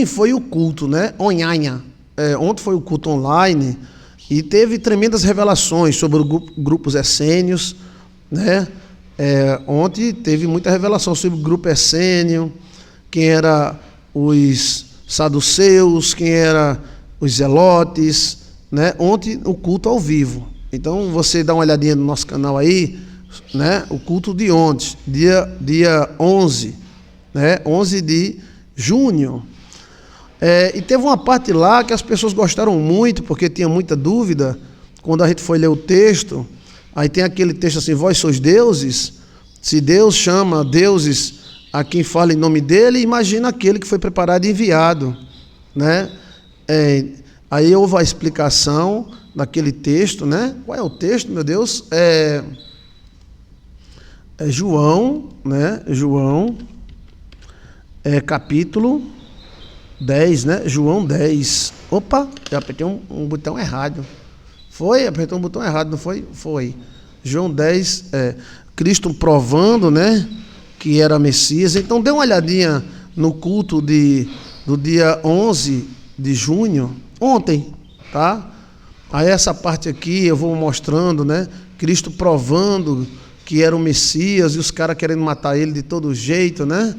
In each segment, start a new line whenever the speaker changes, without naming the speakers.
Foi o culto, né? Onhanha. Ontem foi o culto online e teve tremendas revelações sobre grupos essênios, né? Ontem teve muita revelação sobre o grupo essênio, quem era os saduceus, quem era os zelotes, né? Ontem o culto ao vivo. Então você dá uma olhadinha no nosso canal aí, né? O culto de ontem, dia 11, né? 11 de junho. E teve uma parte lá que as pessoas gostaram muito, porque tinha muita dúvida, quando a gente foi ler o texto, aí tem aquele texto assim, vós sois deuses, se Deus chama deuses a quem fala em nome dele, imagina aquele que foi preparado e enviado, né? Aí houve a explicação daquele texto, né? Qual é o texto, meu Deus? É João, né? João, capítulo 10, né? João 10. Opa, eu apertei um botão errado. Apertou um botão errado, não foi? Foi. João 10, Cristo provando, né? Que era Messias. Então, dê uma olhadinha no culto do dia 11 de junho, ontem, tá? Aí essa parte aqui eu vou mostrando, né? Cristo provando que era o Messias e os caras querendo matar ele de todo jeito, né?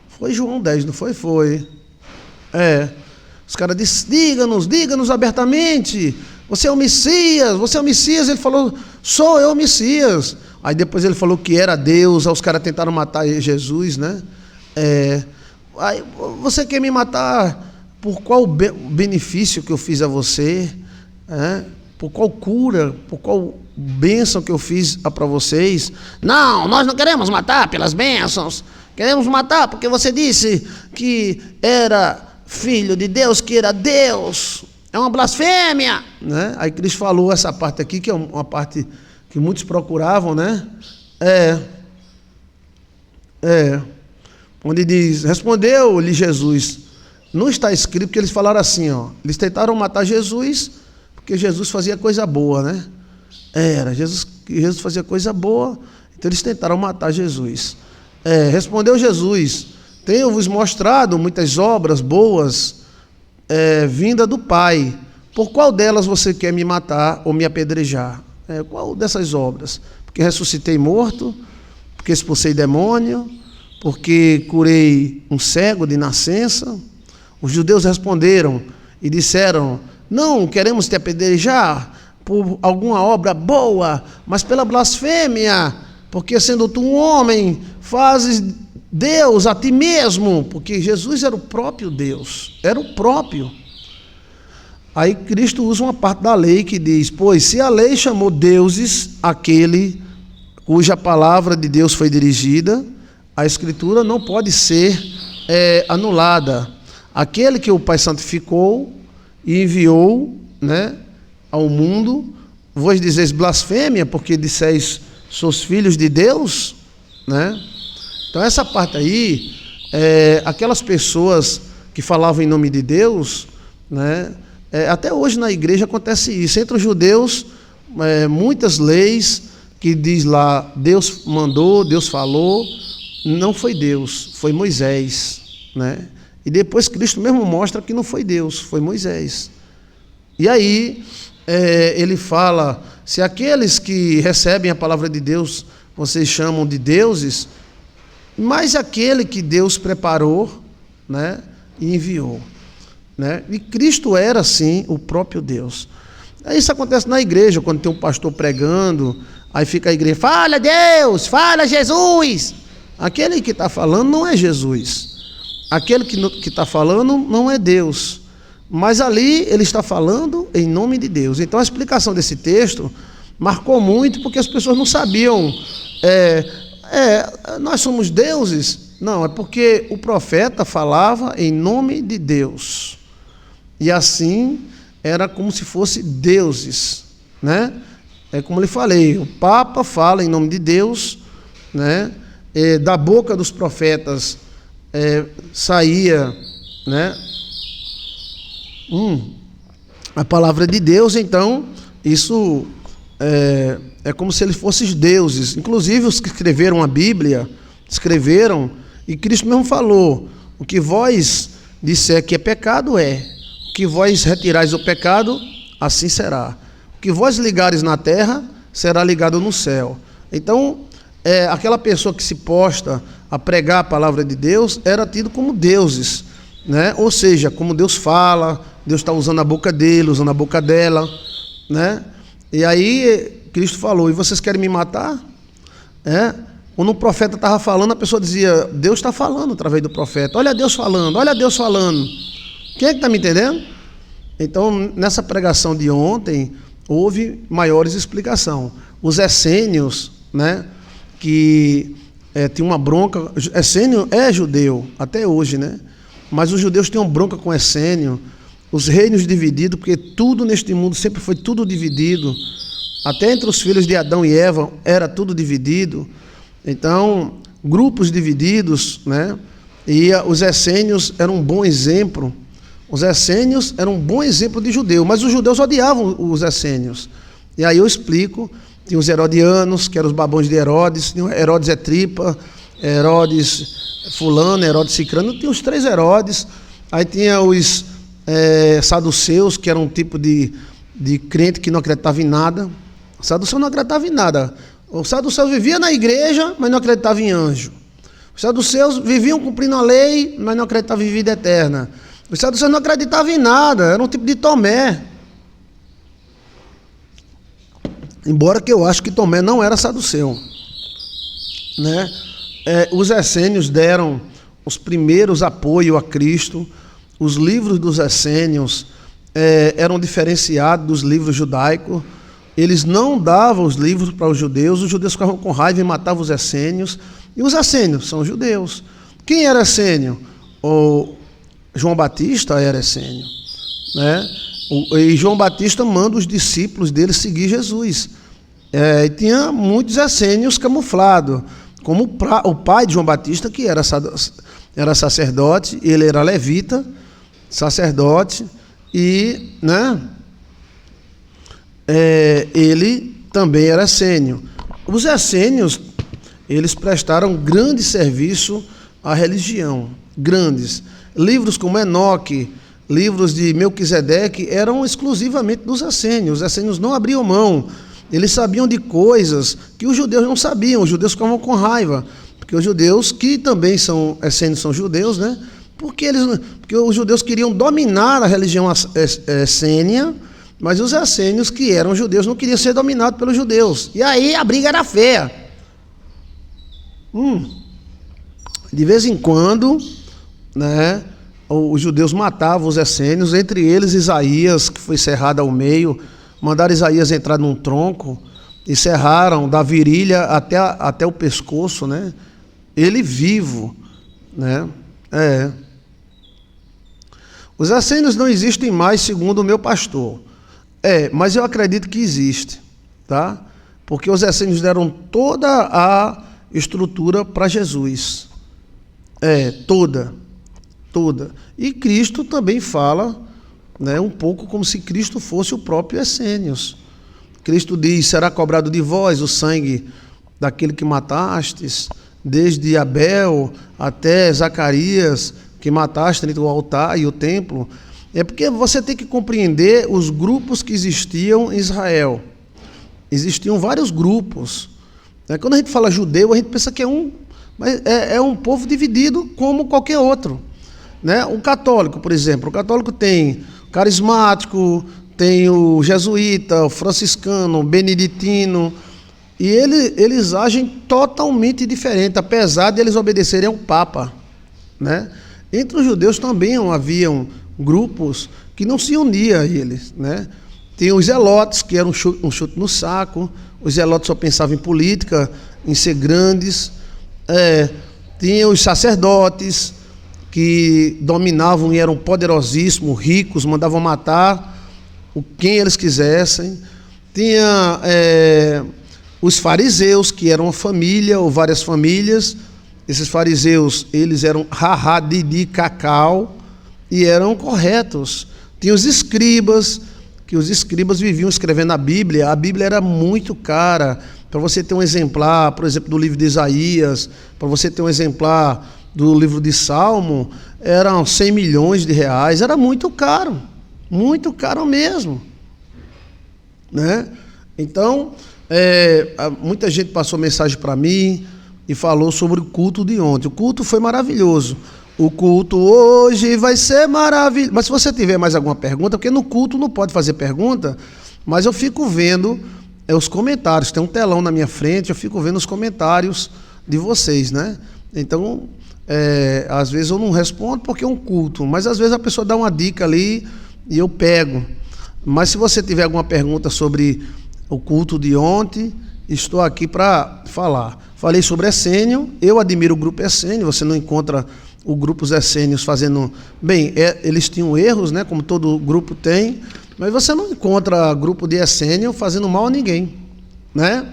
Foi João 10, não foi? Foi. Os caras disseram, diga-nos abertamente, você é o Messias, ele falou, sou eu o Messias. Aí depois ele falou que era Deus, aí os caras tentaram matar Jesus, né? Aí, você quer me matar por qual benefício que eu fiz a você? Por qual cura, por qual bênção que eu fiz para vocês? Não, nós não queremos matar pelas bênçãos. Queremos matar porque você disse que era filho de Deus, que era Deus. É uma blasfêmia, né? Aí Cristo falou essa parte aqui, que é uma parte que muitos procuravam, né? Onde diz, respondeu-lhe Jesus, não está escrito, porque eles falaram assim, ó, eles tentaram matar Jesus, porque Jesus fazia coisa boa, né? Jesus fazia coisa boa, então eles tentaram matar Jesus. Respondeu Jesus, tenho-vos mostrado muitas obras boas vinda do Pai. Por qual delas você quer me matar ou me apedrejar? Qual dessas obras? Porque ressuscitei morto, porque expulsei demônio, porque curei um cego de nascença. Os judeus responderam e disseram, não queremos te apedrejar por alguma obra boa, mas pela blasfêmia, porque sendo tu um homem, fazes Deus a ti mesmo, porque Jesus era o próprio Deus, era o próprio. Aí Cristo usa uma parte da lei que diz, pois se a lei chamou deuses aquele cuja palavra de Deus foi dirigida, a Escritura não pode ser anulada. Aquele que o Pai santificou e enviou, né, ao mundo, vos dizeis blasfêmia, porque disseis, sois filhos de Deus, né? Então essa parte aí, aquelas pessoas que falavam em nome de Deus, né? Até hoje na igreja acontece isso, entre os judeus, muitas leis que diz lá, Deus mandou, Deus falou, não foi Deus, foi Moisés, né? E depois Cristo mesmo mostra que não foi Deus, foi Moisés. E aí ele fala, se aqueles que recebem a palavra de Deus, vocês chamam de deuses, mas aquele que Deus preparou, né, e enviou, né? E Cristo era, sim, o próprio Deus. Isso acontece na igreja, quando tem um pastor pregando, aí fica a igreja, fala Deus, fala Jesus. Aquele que está falando não é Jesus. Aquele que está falando não é Deus. Mas ali ele está falando em nome de Deus. Então a explicação desse texto marcou muito, porque as pessoas não sabiam, nós somos deuses. Não, é porque o profeta falava em nome de Deus. E assim era como se fosse deuses, né? Como eu falei, o Papa fala em nome de Deus, né? Da boca dos profetas saía, né, a palavra de Deus. Então isso é como se eles fossem deuses. Inclusive os que escreveram a Bíblia escreveram E Cristo mesmo falou: o que vós disser que é pecado é, o que vós retirais o pecado, assim será. O que vós ligares na terra, será ligado no céu. Então, aquela pessoa que se posta a pregar a palavra de Deus era tido como deuses, né? Ou seja, como Deus fala, Deus está usando a boca dele, usando a boca dela, né? E aí Cristo falou: e vocês querem me matar? Quando o profeta estava falando, a pessoa dizia: Deus está falando através do profeta. Olha Deus falando, olha Deus falando. Quem é que está me entendendo? Então, nessa pregação de ontem, houve maiores explicações. Os essênios, né, que tinha uma bronca. Essênio é judeu, até hoje, né? Mas os judeus tinham bronca com Essênio. Os reinos divididos, porque tudo neste mundo sempre foi tudo dividido. Até entre os filhos de Adão e Eva era tudo dividido. Então, grupos divididos, né? E os essênios eram um bom exemplo. Os essênios eram um bom exemplo de judeu, mas os judeus odiavam os essênios. E aí eu explico: tinha os herodianos, que eram os babões de Herodes, tinha Herodes Tripa, Herodes fulano, Herodes cicrano, tinha os 3 Herodes. Aí tinha os saduceus, que era um tipo de crente que não acreditava em nada. O saduceu não acreditava em nada. O saduceu vivia na igreja, mas não acreditava em anjo. Os saduceus viviam cumprindo a lei, mas não acreditavam em vida eterna. Os saduceus não acreditavam em nada, era um tipo de Tomé. Embora que eu acho que Tomé não era saduceu, né? Os essênios deram os primeiros apoio a Cristo. Os livros dos essênios eram diferenciados dos livros judaicos. Eles não davam os livros para os judeus ficavam com raiva e matavam os essênios. E os essênios são judeus. Quem era essênio? O João Batista era essênio, né? E João Batista manda os discípulos dele seguir Jesus. E tinha muitos essênios camuflados, como o pai de João Batista, que era sacerdote, ele era levita, sacerdote, e, né, ele também era essênio. Os essênios, eles prestaram grande serviço à religião, grandes. Livros como Enoque, livros de Melquisedeque eram exclusivamente dos essênios. Os essênios não abriam mão. Eles sabiam de coisas que os judeus não sabiam. Os judeus ficavam com raiva, porque os judeus, que também são essênios, são judeus, né? Porque os judeus queriam dominar a religião essênia, mas os essênios, que eram judeus, não queriam ser dominados pelos judeus. E aí a briga era feia. De vez em quando, né, os judeus matavam os essênios, entre eles Isaías, que foi cerrado ao meio. Mandaram Isaías entrar num tronco e serraram da virilha até o pescoço, né? Ele vivo, né? Os essênios não existem mais, segundo o meu pastor. Mas eu acredito que existe, tá? Porque os essênios deram toda a estrutura para Jesus. Toda. E Cristo também fala, né, um pouco como se Cristo fosse o próprio essênios. Cristo diz: será cobrado de vós o sangue daquele que matastes, desde Abel até Zacarias, que mataste entre o altar e o templo. É porque você tem que compreender os grupos que existiam em Israel. Existiam vários grupos. Quando a gente fala judeu, a gente pensa que mas é um povo dividido como qualquer outro, né? O católico, por exemplo, o católico tem o carismático, tem o jesuíta, o franciscano, o beneditino, e eles agem totalmente diferente, apesar de eles obedecerem ao Papa, né? Entre os judeus também haviam grupos que não se uniam a eles, né? Tem os zelotes, que eram um chute no saco. Os zelotes só pensavam em política, em ser grandes. Tinha os sacerdotes, que dominavam e eram poderosíssimos, ricos, mandavam matar quem eles quisessem. Tinha os fariseus, que eram uma família ou várias famílias. Esses fariseus, eles eram rará, didi, cacau, e eram corretos. Tinha os escribas, que os escribas viviam escrevendo a Bíblia. A Bíblia era muito cara. Para você ter um exemplar, por exemplo, do livro de Isaías, para você ter um exemplar do livro de Salmo eram 100 milhões de reais, era muito caro mesmo, né? Então, muita gente passou mensagem para mim e falou sobre o culto de ontem. O culto foi maravilhoso. O culto hoje vai ser maravilhoso. Mas se você tiver mais alguma pergunta, porque no culto não pode fazer pergunta, mas eu fico vendo os comentários. Tem um telão na minha frente, eu fico vendo os comentários de vocês, né? Então, às vezes eu não respondo porque é um culto, mas às vezes a pessoa dá uma dica ali e eu pego. Mas se você tiver alguma pergunta sobre o culto de ontem, estou aqui para falar. Falei sobre Essênio, eu admiro o grupo Essênio, você não encontra o grupo Essênios fazendo... Bem, eles tinham erros, né, como todo grupo tem, mas você não encontra grupo de Essênio fazendo mal a ninguém, né?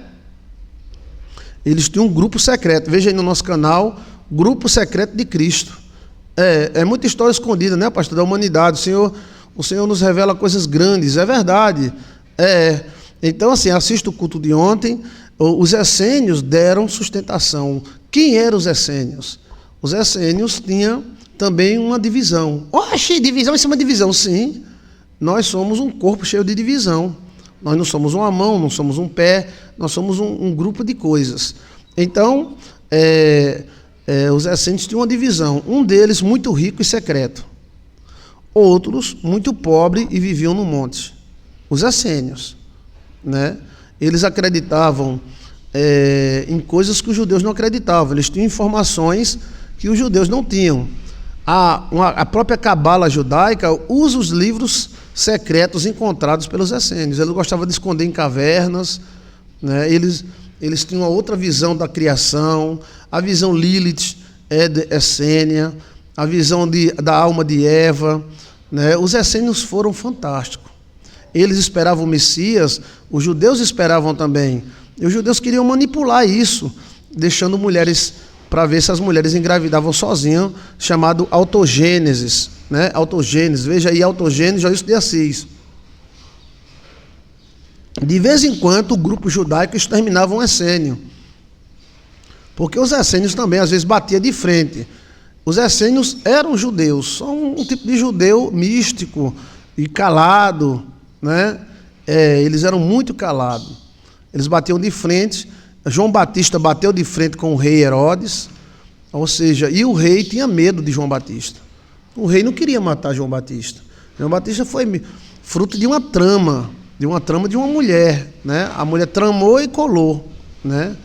Eles tinham um grupo secreto, veja aí no nosso canal, Grupo Secreto de Cristo. É muita história escondida, né, pastor, da humanidade. O Senhor nos revela coisas grandes, é verdade. Então, assim, assista o culto de ontem. Os essênios deram sustentação. Quem eram os essênios? Os essênios tinham também uma divisão. Oxe, divisão em cima de divisão, sim. Nós somos um corpo cheio de divisão. Nós não somos uma mão, não somos um pé, nós somos um grupo de coisas. Então, os essênios tinham uma divisão. Um deles muito rico e secreto. Outros muito pobres e viviam no monte. Os essênios, né? Eles acreditavam em coisas que os judeus não acreditavam. Eles tinham informações que os judeus não tinham. A própria cabala judaica usa os livros secretos encontrados pelos essênios. Eles gostavam de esconder em cavernas, né? Eles tinham uma outra visão da criação, a visão Lilith essênia, a visão da alma de Eva, né? Os essênios foram fantásticos. Eles esperavam o Messias, os judeus esperavam também. E os judeus queriam manipular isso, deixando mulheres, para ver se as mulheres engravidavam sozinhas, chamado autogênesis, né? Autogênesis, veja aí, autogênesis, Joilson de Assis. De vez em quando, o grupo judaico exterminava um essênio, porque os essênios também, às vezes, batiam de frente. Os essênios eram judeus, são um tipo de judeu místico e calado, né? Eles eram muito calados. Eles batiam de frente. João Batista bateu de frente com o rei Herodes, ou seja, e o rei tinha medo de João Batista. O rei não queria matar João Batista. João Batista foi fruto de uma trama de uma mulher, né? A mulher tramou e colou, né?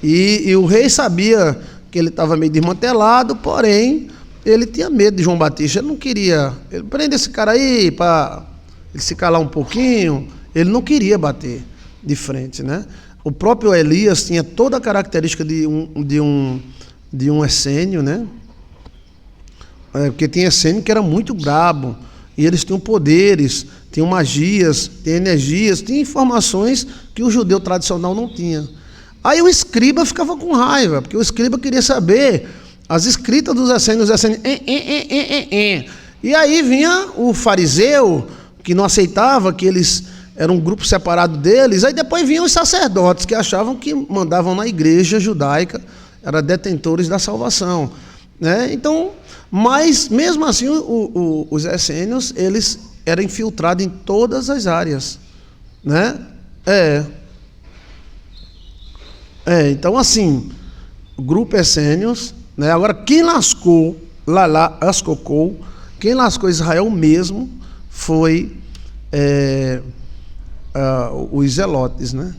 E o rei sabia que ele estava meio desmantelado, porém, ele tinha medo de João Batista. Ele não queria... Prende esse cara aí para ele se calar um pouquinho. Ele não queria bater de frente, né? O próprio Elias tinha toda a característica de um essênio, né? Porque tinha essênio que era muito brabo, e eles tinham poderes, tinham magias, tinham energias, tinham informações que o judeu tradicional não tinha. Aí o escriba ficava com raiva, porque o escriba queria saber as escritas dos essênios, E aí vinha o fariseu, que não aceitava que eles eram um grupo separado deles. Aí depois vinham os sacerdotes, que achavam que mandavam na igreja judaica, eram detentores da salvação, né? Então, mas mesmo assim os essênios, eles eram infiltrados em todas as áreas, né? Então assim, o grupo essênios, né? Agora quem lascou quem lascou Israel mesmo foi os zelotes, né?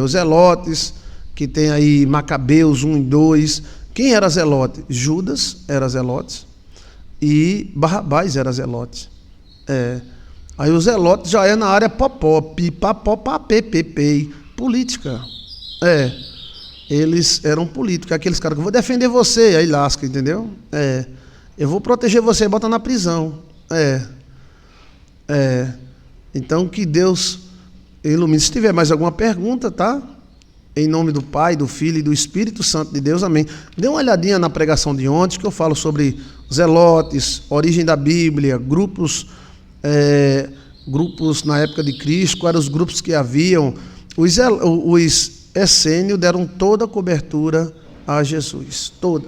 Os zelotes, que tem aí Macabeus 1 e 2. Quem era zelote? Judas era zelote e Barrabás era zelote. Aí o zelote já é na área política. Eles eram políticos, aqueles caras que eu vou defender você, aí lasca, entendeu? Eu vou proteger você e bota na prisão. Então que Deus ilumine. Se tiver mais alguma pergunta, tá? Em nome do Pai, do Filho e do Espírito Santo de Deus, amém. Dê uma olhadinha na pregação de ontem, que eu falo sobre zelotes, origem da Bíblia, grupos na época de Cristo, quais eram os grupos que haviam. Os essênios deram toda a cobertura a Jesus, toda.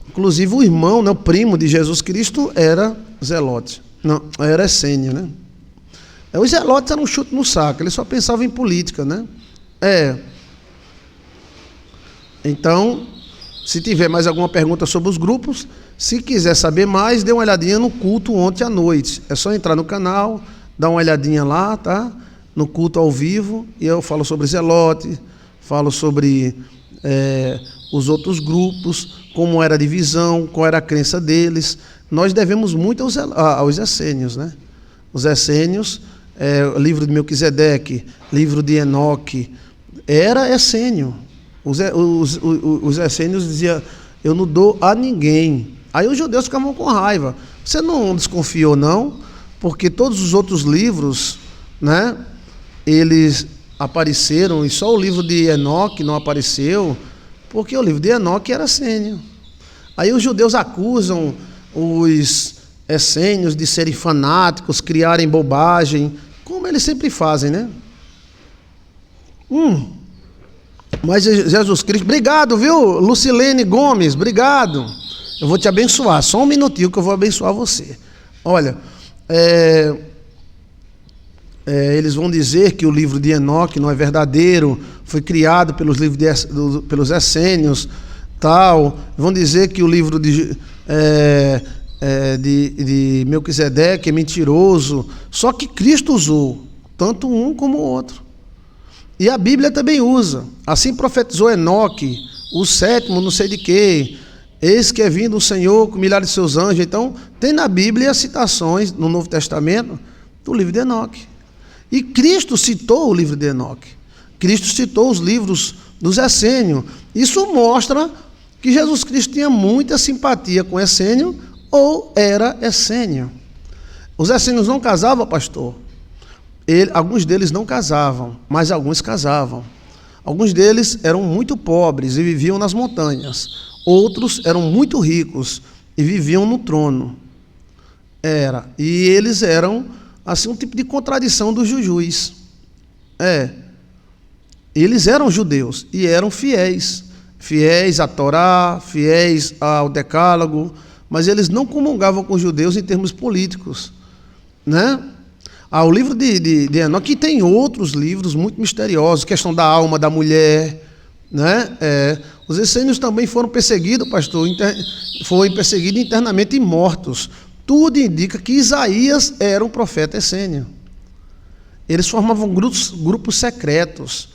Inclusive o irmão, né, o primo de Jesus Cristo era zelote. Não, era essênio, né? Os zelotes eram um chute no saco, eles só pensavam em política, né? Então, se tiver mais alguma pergunta sobre os grupos, se quiser saber mais, dê uma olhadinha no culto ontem à noite. É só entrar no canal, dar uma olhadinha lá, tá? No culto ao vivo, e eu falo sobre zelote, falo sobre os outros grupos, como era a divisão, qual era a crença deles. Nós devemos muito aos essênios, né? Os essênios, livro de Melquisedeque, livro de Enoque, era essênio. Os essênios diziam, eu não dou a ninguém. Aí os judeus ficavam com raiva. Você não desconfiou, não? Porque todos os outros livros, né, eles apareceram, e só o livro de Enoque não apareceu, porque o livro de Enoque era essênio. Aí os judeus acusam os essênios de serem fanáticos, criarem bobagem, como eles sempre fazem, né? Mas Jesus Cristo, obrigado, viu? Lucilene Gomes, obrigado. Eu vou te abençoar, só um minutinho que eu vou abençoar você. Olha, eles vão dizer que o livro de Enoque não é verdadeiro, foi criado pelos essênios, tal. Vão dizer que o livro de Melquisedeque é mentiroso. Só que Cristo usou tanto um como o outro. E a Bíblia também usa. Assim profetizou Enoque, o sétimo não sei de quê. Eis que é vindo o Senhor com milhares de seus anjos. Então, tem na Bíblia citações no Novo Testamento do livro de Enoque. E Cristo citou o livro de Enoque. Cristo citou os livros dos essênios. Isso mostra que Jesus Cristo tinha muita simpatia com essênio ou era essênio. Os essênios não casavam, pastor. Alguns deles não casavam, mas alguns casavam. Alguns deles eram muito pobres e viviam nas montanhas. Outros eram muito ricos e viviam no trono. E eles eram assim um tipo de contradição dos jujus. Eles eram judeus e eram fiéis à Torá, fiéis ao Decálogo, mas eles não comungavam com os judeus em termos políticos, né? O livro de Enoque tem outros livros muito misteriosos, questão da alma da mulher, né? Os essênios também foram perseguidos, pastor, foram perseguidos internamente e mortos. Tudo indica que Isaías era um profeta essênio. Eles formavam grupos secretos.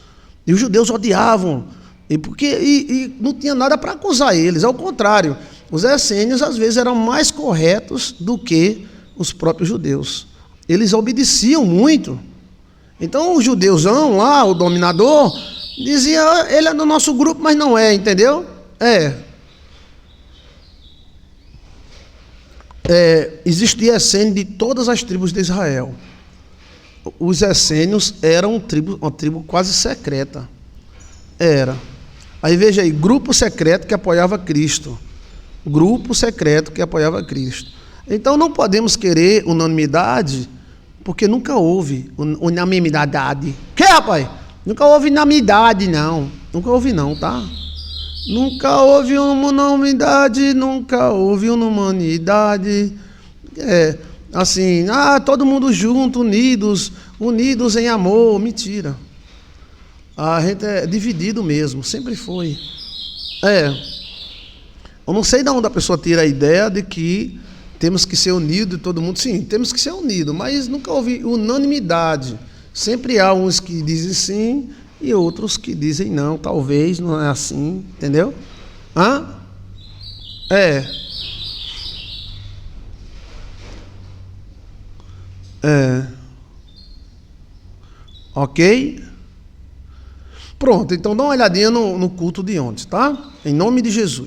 E os judeus odiavam. E não tinha nada para acusar eles. Ao contrário, os essênios às vezes eram mais corretos do que os próprios judeus. Eles obedeciam muito. Então o judeuzão lá, o dominador, dizia, ele é do nosso grupo, mas não é, entendeu? Existia essênio de todas as tribos de Israel. Os essênios eram uma tribo quase secreta. Aí veja aí, grupo secreto que apoiava Cristo. Grupo secreto que apoiava Cristo. Então não podemos querer unanimidade, porque nunca houve unanimidade. Que, rapaz? Nunca houve unanimidade, não. Nunca houve não, tá? Nunca houve unanimidade, nunca houve humanidade. Assim, todo mundo junto, unidos em amor. Mentira. A gente é dividido mesmo, sempre foi. Eu não sei de onde a pessoa tira a ideia de que temos que ser unidos, todo mundo. Sim, temos que ser unidos, mas nunca houve unanimidade. Sempre há uns que dizem sim e outros que dizem não, talvez não é assim, entendeu? Ok? Pronto, então dá uma olhadinha no culto de ontem, tá? Em nome de Jesus.